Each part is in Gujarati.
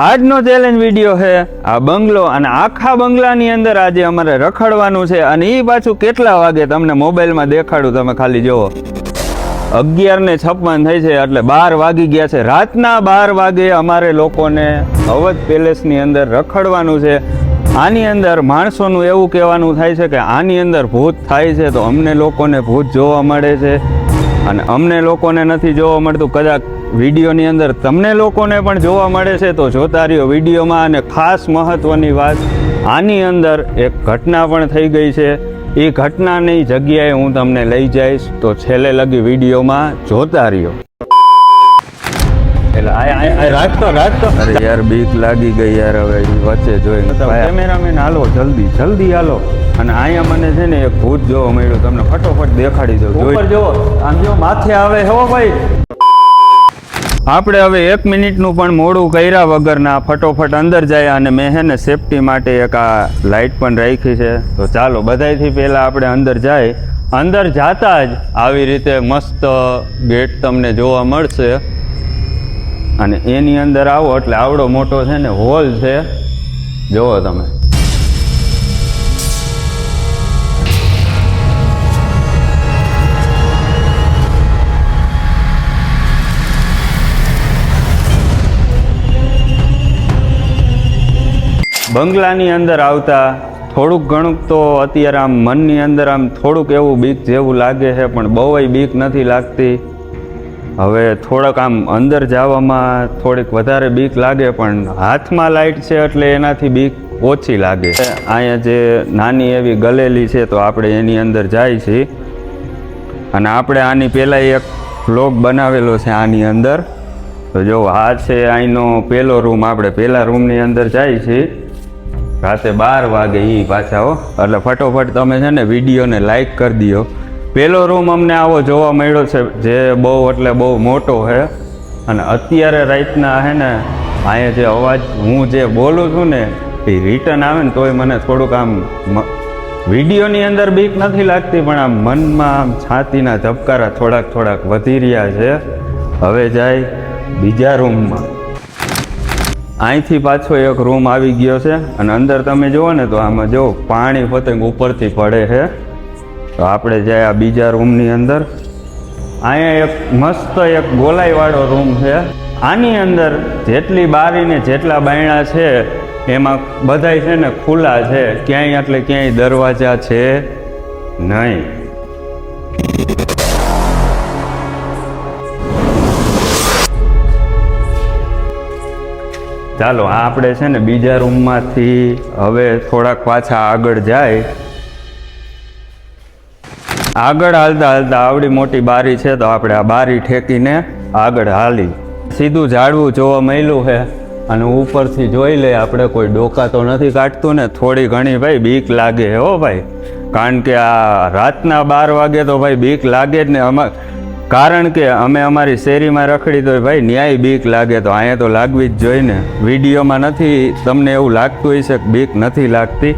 આજનો ચેલેન્જ વિડીયો છે આ બંગલો અને આખા બંગલાની અંદર આજે અમારે રખડવાનું છે અને એ પાછું કેટલા વાગે તમને મોબાઈલમાં દેખાડું, તમે ખાલી જુઓ 11:56 થઈ છે એટલે 12 વાગી ગયા છે. રાતના 12 વાગે અમારે લોકોને અવધ પેલેસની અંદર રખડવાનું છે. આની અંદર માણસોનું એવું કહેવાનું થાય છે કે આની અંદર ભૂત થાય છે, તો અમને લોકોને ભૂત જોવા મળે છે અને અમને લોકોને નથી જોવા મળતું. કદાચ વિડીયોની અંદર તમને લોકોને પણ જોવા મળે છે તો જોતા રહ્યો વિડીયોમાં. અને ખાસ મહત્વની વાત, આની અંદર એક ઘટના પણ થઈ ગઈ છે. એ ઘટનાની જગ્યાએ હું તમને લઈ જઈશ, તો છેલ્લે લગી વિડીયોમાં જોતા રહ્યો. અરે યાર બીક લાગી ગઈ યાર. હવે વચ્ચે જોઈને કેમેરામેન હાલો જલ્દી હાલો. અને અહીંયા મને છે ને એક ભૂત જોવા મળ્યું, તમને ફટોફટ દેખાડી દઉં. ઉપર જો, આમ જો માથે આવે હો ભાઈ. આપણે હવે 1 મિનિટનું પણ મોડું કર્યા વગરના ફટોફટ અંદર જાય. અને મેં છે ને સેફટી માટે એક આ લાઇટ પણ રાખી છે. તો ચાલો બધાથી પહેલાં આપણે અંદર જાય. અંદર જાતા જ આવી રીતે મસ્ત ગેટ તમને જોવા મળશે અને એની અંદર આવો એટલે આવડો મોટો છે ને હોલ છે, જુઓ તમે. બંગલાની અંદર આવતા થોડુંક ઘણુંક તો અત્યારે આમ મનની અંદર આમ થોડુંક એવું બીક જેવું લાગે છે, પણ બહુ બીક નથી લાગતી. હવે થોડાક આમ અંદર જવામાં થોડીક વધારે બીક લાગે, પણ હાથમાં લાઇટ છે એટલે એનાથી બીક ઓછી લાગે. અહીંયા જે નાની એવી ગલેલી છે તો આપણે એની અંદર જાય છીએ. અને આપણે આની પહેલાં એક વ્લોગ બનાવેલો છે આની અંદર. તો જો આ છે અહીંનો પહેલો રૂમ. આપણે પહેલા રૂમની અંદર જાય છીએ રાતે 12 વાગે એ પાછા હો. એટલે ફટોફટ તમે છે ને વિડીયોને લાઈક કરી દો. પહેલો રૂમ અમને આવો જોવા મળ્યો છે, જે બહુ એટલે બહુ મોટો છે. અને અત્યારે રાતના છે ને અહીંયા જે અવાજ હું જે બોલું છું ને એ રિટર્ન આવે ને તોય મને થોડુંક આમ વિડીયોની અંદર બીક નથી લાગતી, પણ આમ મનમાં આમ છાતીના ધબકારા થોડાક વધી રહ્યા છે. હવે જાય બીજા રૂમમાં. અહીંથી પાછો એક રૂમ આવી ગયો છે અને અંદર તમે જુઓ ને તો આમાં જો પાણી પોતે ઉપરથી પડે છે. તો આપણે જાય આ બીજા રૂમની અંદર. અહીંયા એક મસ્ત એક ગોલાઈવાળો રૂમ છે. આની અંદર જેટલી બારી ને જેટલા બાયણા છે એમાં બધાય છે ને ખુલ્લા છે, ક્યાંય એટલે ક્યાંય દરવાજા છે નહીં. ચાલો આપણે છે ને બીજા રૂમમાંથી હવે થોડાક પાછા આગળ જાય. આગળ હાલતા આવડી મોટી બારી છે તો આપણે આ બારી ઠેકીને આગળ હાલી. સીધું ઝાડવું જોવા મળ્યું છે અને ઉપરથી જોઈ લે આપણે કોઈ ડોકા તો નથી કાઢતું ને. થોડી ઘણી ભાઈ બીક લાગે હો ભાઈ, કારણ કે આ રાતના 12 વાગે તો ભાઈ બીક લાગે જ ને. કારણ કે અમે અમારી શેરીમાં રખડી તો ભાઈ ન્યાય બીક લાગે, તો અહીંયા તો લાગવી જ જોઈએ ને. વિડીયોમાં નથી, તમને એવું લાગતું હશે કે બીક નથી લાગતી,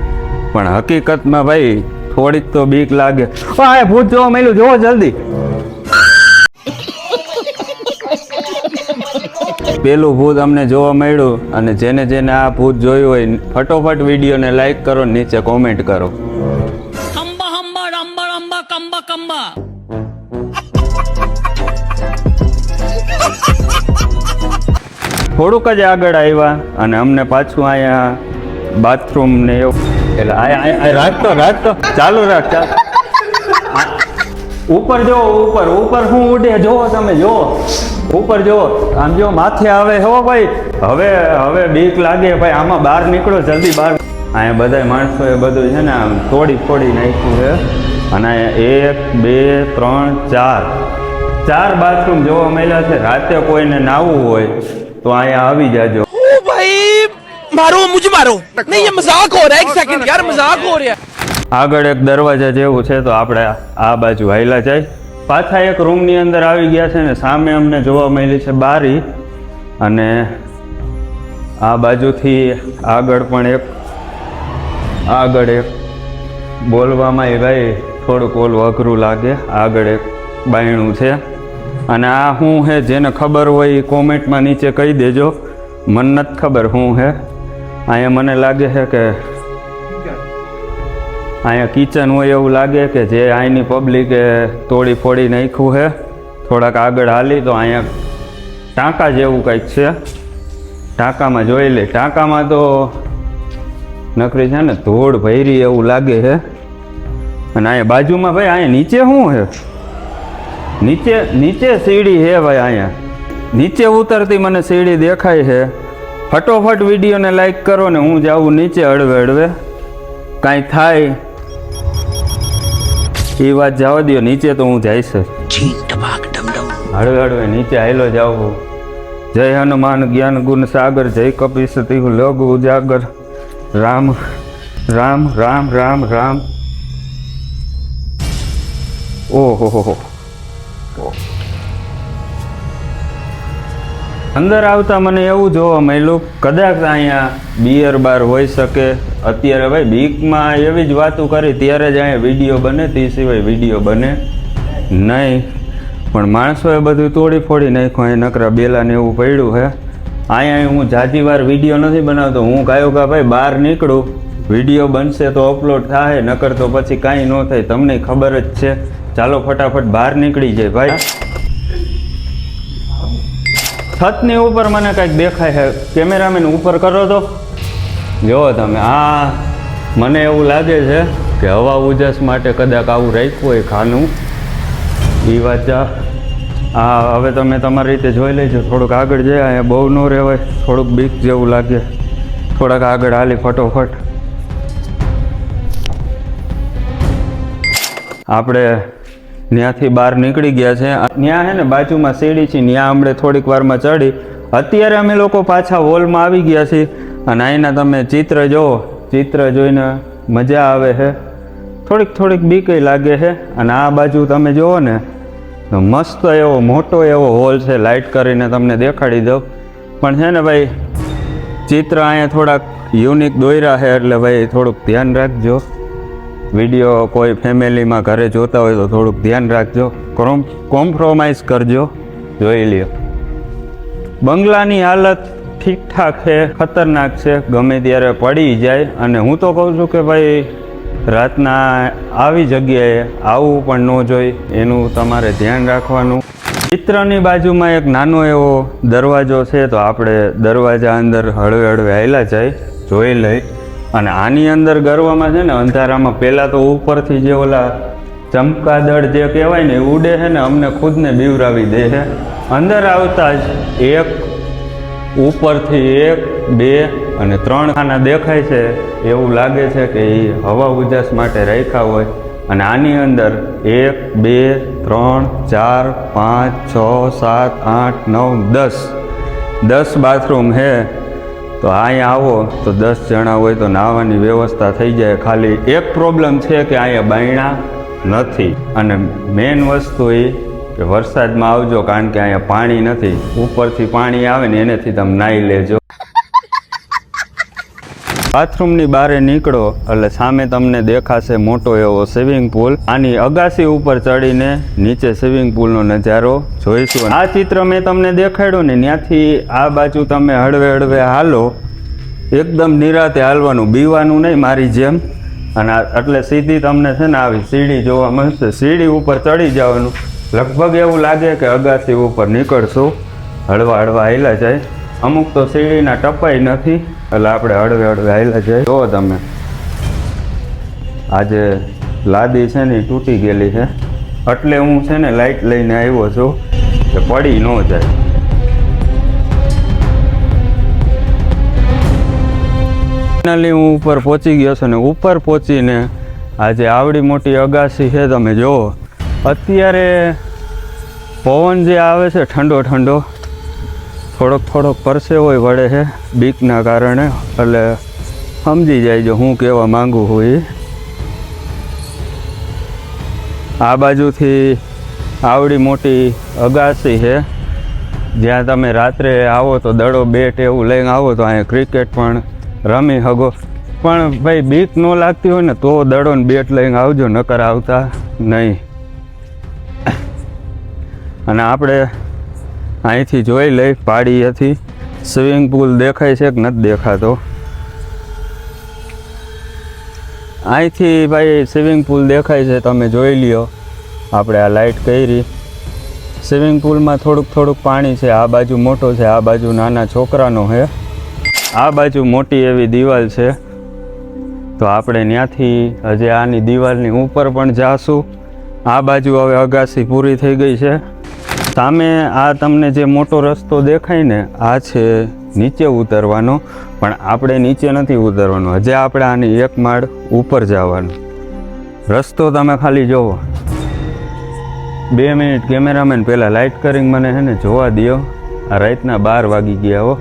પણ હકીકતમાં ભાઈ થોડીક તો બીક લાગે. આ ભૂત જોવા મળ્યું, જોવો જલ્દી. પેલું ભૂત અમને જોવા મળ્યું. અને જેને આ ભૂત જોયું હોય ફટોફટ વિડીયોને લાઈક કરો, નીચે કોમેન્ટ કરો. થોડુંક જ આગળ આવ્યા અને અમને પાછું અહીંયા બાથરૂમ ને એવું. એટલે રાખતો ચાલુ રાખ. ઉપર જો, ઉપર શું ઉડે જોવો તમે, જોવો ઉપર જોવો. આમ જો માથે આવે હો ભાઈ. હવે બીક લાગે ભાઈ. આમાં બહાર નીકળો જલ્દી બહાર. અહીંયા બધા માણસો એ બધું છે ને આમ તોડી નાખ્યું છે. અને 1 2 3 4 બાથરૂમ જોવા મળ્યા છે. રાતે કોઈને નાવું હોય તો અહીંયા આવી જાજો. ओ भाई मारो मुझे मारो नहीं, ये मजाक हो रहा है. एक सेकंड यार, मजाक हो रहा है. આગળ એક દરવાજા જેવું છે તો આપણે આ બાજુ હાઈલા જાય. પાછા એક રૂમની અંદર આવી ગયા છે ને સામે અમને જોવા મળી છે બારી. અને આ બાજુથી આગળ એક બોલવામાં ભાઈ થોડુંક ઓલું અઘરું લાગે. આગળ એક બાયણું છે અને આ શું છે જેને ખબર હોય કોમેન્ટમાં નીચે કહી દેજો. મને નથી ખબર શું હે. અહીંયા મને લાગે છે કે અહીંયા કિચન હોય એવું લાગે કે જે અહીંની પબ્લિકે તોડી ફોડી નાખ્યું છે. થોડાક આગળ હાલી તો અહીંયા ટાંકા જેવું કંઈક છે. ટાંકામાં જોઈ લે. ટાંકામાં તો નકરી છે ને ધૂળ ભૈરી એવું લાગે છે. અને અહીંયા બાજુમાં ભાઈ અહીંયા નીચે શું છે? નીચે સીડી છે ભાઈ. અહીંયા નીચે ઉતરતી મને સીડી દેખાય છે. ફટોફટ વિડીયોને લાઈક કરો ને હું જાઉં નીચે હળવે. કાંઈ થાય એ વાત જવા દો. નીચે તો હું જઈશ હળવે નીચે હાલો જાઉં. જય હનુમાન જ્ઞાન ગુણ સાગર, જય કપીસતી લોગ ઉજાગર, રામ રામ રામ રામ રામ. ઓહો હો. અંદર આવતા મને એવું જોવા મળ્યું કદાચ અહીંયા બિયર બાર હોઈ શકે. અત્યારે ભાઈ બીકમાં એવી જ વાતો કરી ત્યારે જ અહીંયા વિડીયો બને, તે સિવાય વિડીયો બને નહીં. પણ માણસોએ બધું તોડી ફોડી નાખ્યું. અહીં નકરા બેલા ને એવું પડ્યું છે. અહીંયા હું જાજી વાર વિડીયો નથી બનાવતો. હું કાયો કા ભાઈ બહાર નીકળું, વિડીયો બનશે તો અપલોડ થાય, નકર તો પછી કાંઈ ન થાય. તમને ખબર જ છે. ચાલો ફટાફટ બહાર નીકળી જાય ભાઈ. છતની ઉપર મને કંઈક દેખાય છે. કેમેરામેન ઉપર કરો તો જુઓ તમે. મને એવું લાગે છે કે હવા ઉજાસ માટે કદાચ આવું રાખ્યું હોય ખાનું. એ વાત હવે તમે તમારી રીતે જોઈ લેજો. થોડુંક આગળ જાય. અહીંયા બહુ ન રહેવાય. થોડુંક બીક જેવું લાગે. થોડાક આગળ હાલી ફટોફટ. આપણે ત્યાંથી બહાર નીકળી ગયા છે. ત્યાં છે ને બાજુમાં સીડી છે, ત્યાં હમણાં થોડીક વારમાં ચડી. અત્યારે અમે લોકો પાછા હોલમાં આવી ગયા છીએ. અને અહીંના તમે ચિત્ર જુઓ. ચિત્ર જોઈને મજા આવે છે. થોડીક બીકે લાગે છે. અને આ બાજુ તમે જુઓ ને તો મસ્ત એવો મોટો એવો હોલ છે. લાઇટ કરીને તમને દેખાડી દઉં. પણ છે ને ભાઈ ચિત્ર અહીંયા થોડાક યુનિક દોર્યા છે, એટલે ભાઈ થોડુંક ધ્યાન રાખજો. વિડીયો કોઈ ફેમિલીમાં ઘરે જોતા હોય તો થોડુંક ધ્યાન રાખજો. કોમ્પ્રોમાઇઝ કરજો. જોઈ લ્યો. બંગલાની હાલત ઠીકઠાક છે, ખતરનાક છે. ગમે ત્યારે પડી જાય. અને હું તો કહું છું કે ભાઈ રાતના આવી જગ્યાએ આવવું પણ ન જોઈએ. એનું તમારે ધ્યાન રાખવાનું. ચિત્રની બાજુમાં એક નાનો એવો દરવાજો છે, તો આપણે દરવાજા અંદર હળવે હાલ્યા જાય, જોઈ લઈ. અને આની અંદર ગરવામાં છે ને અંધારામાં પહેલાં તો ઉપરથી જે ઓલા ચમકાદળ જે કહેવાય ને એ ઉડે છે ને, અમને ખુદને બીવરાવી દે છે. અંદર આવતા જ ઉપરથી 1, 2 અને 3 ખાના દેખાય છે. એવું લાગે છે કે એ હવા ઉજાસ માટે રાખ્યા હોય. અને આની અંદર 1, 2, 3, 4, 5, 6, 7, 8, 9, 10 બાથરૂમ છે. તો અહીંયા આવો તો 10 જણા હોય તો નાહવાની વ્યવસ્થા થઈ જાય. ખાલી એક પ્રોબ્લેમ છે કે અહીંયા બાયણા નથી. અને મેઇન વસ્તુ એ કે વરસાદમાં આવજો, કારણ કે અહીંયા પાણી નથી. ઉપરથી પાણી આવે ને એનેથી તમે નાહી લેજો. બાથરૂમની બહાર નીકળો એટલે સામે તમને દેખાશે મોટો એવો સ્વિમિંગ પુલ. આની અગાસી ઉપર ચડીને નીચે સ્વિમિંગ પુલનો નજારો જોઈશું. આ ચિત્ર મેં તમને દેખાડ્યું ને, ત્યાંથી આ બાજુ તમે હળવે હાલો. એકદમ નિરાતે હાલવાનું, બીવાનું નહીં મારી જેમ. અને એટલે સીધી તમને છે ને આવી સીડી જોવા મળશે. સીડી ઉપર ચડી જવાનું. લગભગ એવું લાગે કે અગાસી ઉપર નીકળશું. હળવા હાલ્યા જાય. અમુક તો સીડીના ટપાઈ નથી, એટલે આપણે હળવે હાલ્યા જાય. જો તમે આજે લાદી છે ને તૂટી ગયેલી છે, એટલે હું છે ને લાઇટ લઈને આવ્યો છું કે પડી ન જાય. ફાઇનલી હું ઉપર પહોંચી ગયો છું. ને ઉપર પહોંચીને આજે આવડી મોટી અગાસી છે, તમે જુઓ. અત્યારે પવન જે આવે છે ઠંડો થોડોક પરસેવો વળે છે બીકના કારણે. એટલે સમજી જાય જો હું કહેવા માંગુ છું એ. આ બાજુથી આવડી મોટી અગાસી છે, જ્યાં તમે રાત્રે આવો તો દડો બેટ એવું લઈને આવો તો અહીંયા ક્રિકેટ પણ રમી શકો. પણ ભાઈ બીક ન લાગતી હોય ને તો દડો ને બેટ લઈને આવજો, નકર આવતા નહીં. અને આપણે અહીંથી જોઈ લઈ પાડીએથી સ્વિમિંગ પુલ દેખાય છે કે નથી દેખાતો? અહીંથી ભાઈ સ્વિમિંગ પુલ દેખાય છે, તમે જોઈ લ્યો. આપણે આ લાઇટ કરી. સ્વિમિંગ પુલમાં થોડુંક પાણી છે. આ બાજુ મોટો છે, આ બાજુ નાના છોકરાનો છે. આ બાજુ મોટી એવી દિવાલ છે, તો આપણે ત્યાંથી હજી આની દિવાલની ઉપર પણ જાશું. આ બાજુ હવે અગાસી પૂરી થઈ ગઈ છે. સામે આ તમને જે મોટો રસ્તો દેખાય ને, આ છે નીચે ઉતરવાનો, પણ આપણે નીચે નથી ઉતરવાનું. હજી આપણે આની એક માળ ઉપર જવાનું. રસ્તો તમે ખાલી જોવો. 2 મિનિટ કેમેરામેન પહેલાં લાઇટ કરીને મને છે ને જોવા દો. આ રાતના 12 વાગી ગયા હો.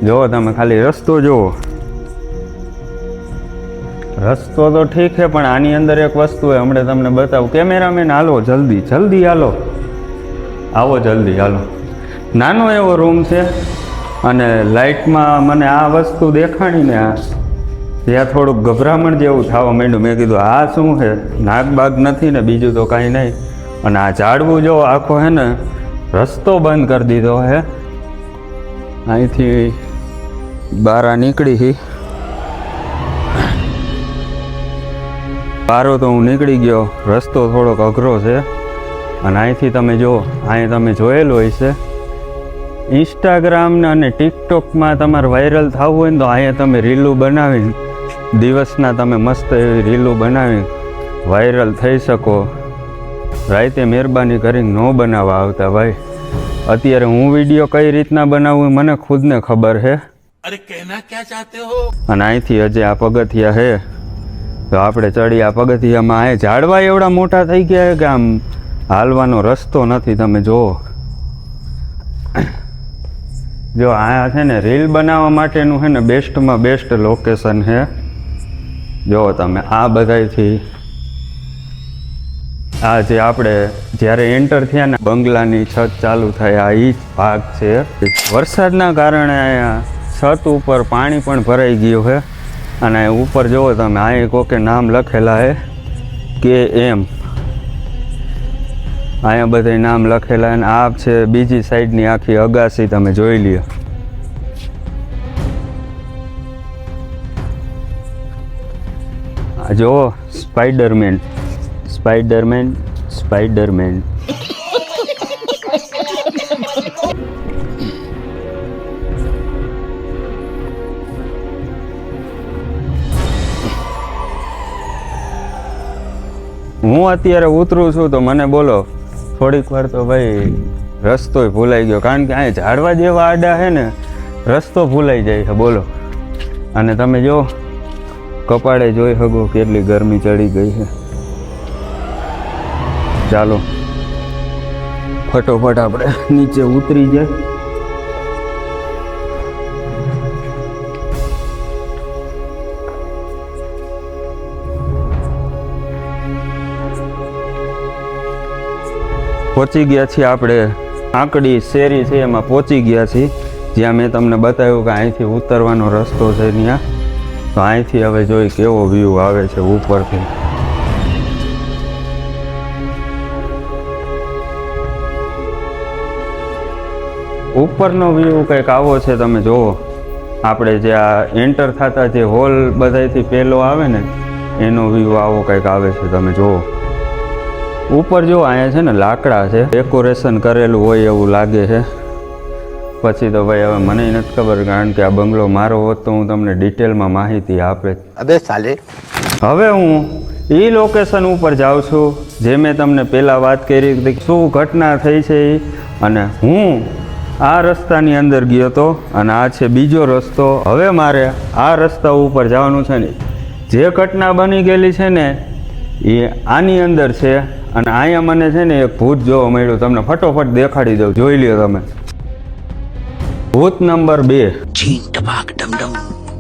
જુઓ તમે ખાલી રસ્તો જુઓ. રસ્તો તો ઠીક છે, પણ આની અંદર એક વસ્તુ છે, હમણાં તમને બતાવું. કેમેરામેન હાલો, જલ્દી હાલો, આવો જલ્દી હાલો. નાનો એવો રૂમ છે, અને લાઇટમાં મને આ વસ્તુ દેખાણીને ત્યાં થોડુંક ગભરામણ જેવું થવા માંડ્યું. મેં કીધું આ શું છે? નાગબાગ નથી ને બીજું તો કાંઈ નહીં. અને આ ઝાડવું જો આખો હે ને રસ્તો બંધ કરી દીધો હે. અહીંથી બહાર નીકળી. બારો તો હું નીકળી ગયો. રસ્તો થોડોક અઘરો છે. અને અહીંથી તમે જો, અહીં તમે જોયેલું હોય છે ઇન્સ્ટાગ્રામ અને ટિકટોકમાં તમારે વાયરલ થવું હોય ને, તો અહીંયા તમે રીલું બનાવીને દિવસના તમે મસ્ત એવી રીલું બનાવી વાયરલ થઈ શકો. રાતે મહેરબાની કરીને ન બનાવવા આવતા ભાઈ. અત્યારે હું વિડીયો કઈ રીતના બનાવું મને ખુદને ખબર છે. अरे कहना क्या चाहते हो? અને અહીંથી હજી આ પગથિયા છે, તો આપણે ચડી. આ પગથિયામાં આ ઝાડવા એવડા મોટા થઈ ગયા છે કે આમ હાલવાનો રસ્તો નથી. તમે જુઓ, જો આ છે ને રીલ બનાવવા માટેનું છે ને બેસ્ટમાં બેસ્ટ લોકેશન છે. જો તમે આ બધાથી આ જે આપણે જ્યારે એન્ટર થયા ને બંગલાની છત ચાલુ થાય, આ ઈ જ ભાગ છે. વરસાદના કારણે અહીંયા છત ઉપર પાણી પણ ભરાઈ ગયું છે. અને ઉપર જુઓ તમે, અહીં કોકે નામ લખેલા છે KM. અહીંયા બધા નામ લખેલા. અને આ છે બીજી સાઈડની આખી અગાસી, તમે જોઈ લ્યો. આ જુઓ, સ્પાઈડરમેન. હું અત્યારે ઉતરું છું તો મને બોલો થોડીક વાર તો ભાઈ રસ્તોય ભૂલાઈ ગયો. કારણ કે અહીંયા ઝાડવા જેવા આડા છે ને, રસ્તો ભૂલાઈ જાય છે. બોલો. અને તમે જો કપાળે જોઈ શકો કેટલી ગરમી ચડી ગઈ છે. ચાલો ફટોફટ આપણે નીચે ઉતરી જાય. પહોંચી ગયા છીએ આપણે. આંકડી શેરી છે એમાં પહોંચી ગયા છીએ, જ્યાં મેં તમને બતાવ્યું કે અહીંથી ઉતરવાનો રસ્તો છે ત્યાં. તો અહીંથી હવે જોઈ કેવો વ્યૂ આવે છે ઉપરથી. ઉપરનો વ્યૂ કંઈક આવો છે, તમે જુઓ. આપણે જે આ એન્ટર થતા જે હોલ બધાથી પહેલો આવે ને, એનો વ્યૂ આવો કંઈક આવે છે, તમે જુઓ. ઉપર જો અહીંયા છે ને લાકડા છે, ડેકોરેશન કરેલું હોય એવું લાગે છે. પછી તો ભાઈ હવે મને નથી ખબર, કારણ કે આ બંગલો મારો હોત તો હું તમને ડિટેલમાં માહિતી આપે. અબે સાલે. હવે હું એ લોકેશન ઉપર જાઉં છું જે મેં તમને પહેલાં વાત કરી હતી, શું ઘટના થઈ છે એ. અને હું આ રસ્તાની અંદર ગયો હતો, અને આ છે બીજો રસ્તો. હવે મારે આ રસ્તા ઉપર જવાનું છે ને, જે ઘટના બની ગયેલી છે ને એ આની અંદર છે. અને અહીંયા મને છે ને એક ભૂત જોવા મળ્યું. તમને ફટોફટ દેખાડી દઉં, જોઈ લ્યો તમે. ભૂત નંબર 2.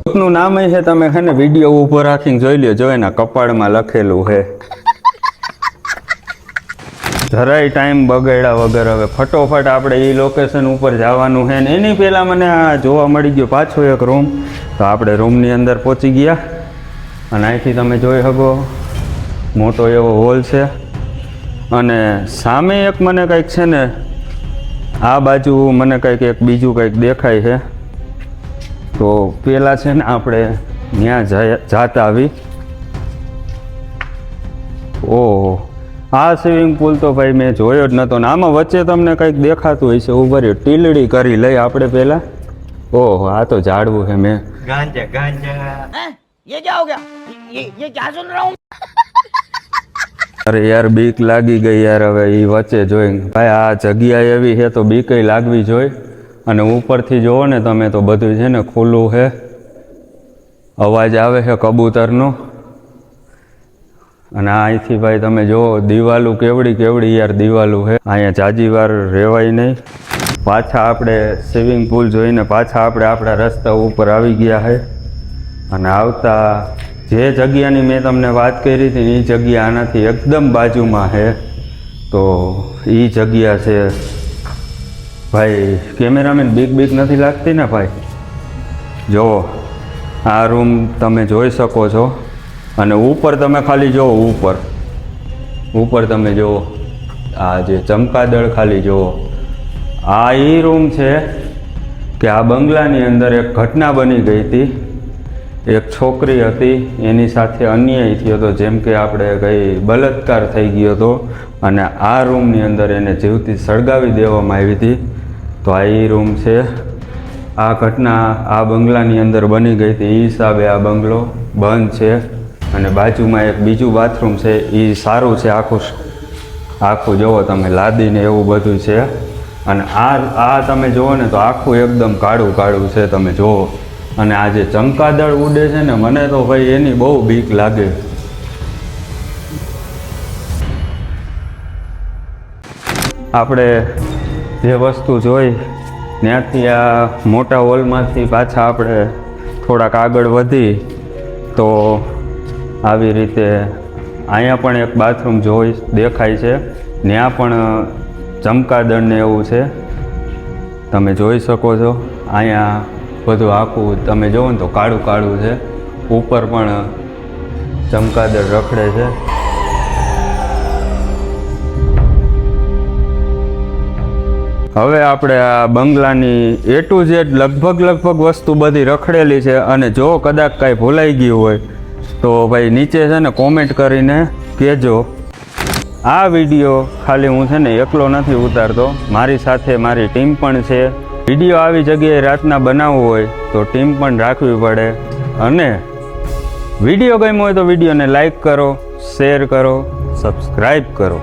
ભૂતનું નામ છે, તમે છે ને વિડીયો ઉપર રાખીને જોઈ લ્યો. જો એના કપાળમાં લખેલું છે. જરાય ટાઈમ બગાડ્યા વગર હવે ફટોફટ આપણે એ લોકેશન ઉપર જવાનું છે. ને એની પહેલાં મને આ જોવા મળી ગયો પાછો એક રૂમ. તો આપણે રૂમની અંદર પહોંચી ગયા. અને અહીંથી તમે જોઈ શકો મોટો એવો હોલ છે. અને સામે એક મને કંઈક છે ને આ બાજુ મને કંઈક એક બીજું કંઈક દેખાય છે, તો પેલા છે ને આપણે ત્યાં જાતા આવી. ઓહો, આ સ્વિમિંગ પુલ તો ભાઈ મેં જોયો જ નહોતો ને આમાં વચ્ચે તમને કંઈક દેખાતું હોય છે. ઉભા રહ્યો, ટીલડી કરી લઈ આપણે પહેલાં. ઓહો, આ તો ઝાડવું છે. મેં गांजा गांजा ये क्या हो गया? ये क्या सुन रहा हूँ? અરે યાર બીક લાગી ગઈ યાર. હવે એ વચ્ચે જોઈને ભાઈ આ જગ્યા એવી છે તો બીક લાગવી જોઈએ. અને ઉપરથી જુઓ ને તમે તો બધું છે ને ખુલ્લું છે, અવાજ આવે છે કબૂતરનો. અને અહીંથી ભાઈ તમે જુઓ દિવાલું કેવડી યાર દિવાલું છે. અહીંયા જાજી વાર રહેવાય નહીં. પાછા આપણે સ્વિમિંગ પુલ જોઈને પાછા આપણે આપણા રસ્તા ઉપર આવી ગયા છે. અને આવતા જે જગ્યાની મેં તમને વાત કરી હતી એ જગ્યા આનાથી એકદમ બાજુમાં છે. તો એ જગ્યા છે ભાઈ. કેમેરામેન બીક નથી લાગતી ને ભાઈ? જુઓ આ રૂમ તમે જોઈ શકો છો. અને ઉપર તમે ખાલી જુઓ, ઉપર તમે જુઓ આ જે ચમકાદળ ખાલી જુઓ. આ એ રૂમ છે કે આ બંગલાની અંદર એક ઘટના બની ગઈ હતી. એક છોકરી હતી, એની સાથે અન્યાય થયો હતો, જેમ કે આપણે કંઈ બળાત્કાર થઈ ગયો હતો. અને આ રૂમની અંદર એને જીવતી સળગાવી દેવામાં આવી હતી. તો આ એ રૂમ છે. આ ઘટના આ બંગલાની અંદર બની ગઈ હતી. એ હિસાબે આ બંગલો બંધ છે. અને બાજુમાં એક બીજું બાથરૂમ છે, એ સારું છે. આખું જુઓ તમે, લાદીને એવું બધું છે. અને આ તમે જુઓ ને તો આખું એકદમ કાળું છે. તમે જુઓ. અને આ જે ચમકાદળ ઉડે છે ને, મને તો ભાઈ એની બહુ બીક લાગે. આપણે જે વસ્તુ જોઈ ત્યાંથી આ મોટા હોલમાંથી પાછા આપણે થોડાક આગળ વધી તો આવી રીતે અહીંયા પણ એક બાથરૂમ દેખાય છે. ત્યાં પણ ચમકાદળને એવું છે, તમે જોઈ શકો છો. અહીંયા બધું આખું તમે જુઓ ને તો કાળું છે. ઉપર પણ ચમકાદળ રખડે છે. હવે આપણે આ બંગલાની A to Z લગભગ વસ્તુ બધી રખડેલી છે. અને જો કદાચ કાંઈ ભૂલાઈ ગયું હોય તો ભાઈ નીચે છે ને કોમેન્ટ કરીને કહેજો. આ વિડીયો ખાલી હું છે ને એકલો નથી ઉતારતો, મારી સાથે મારી ટીમ પણ છે. વિડીયો આવી જગ્યાએ રાતના બનાવવો હોય તો ટીમ પણ રાખવી પડે. અને વિડીયો ગમ્યો હોય તો વિડીયોને લાઈક કરો, શેર કરો, સબસ્ક્રાઈબ કરો.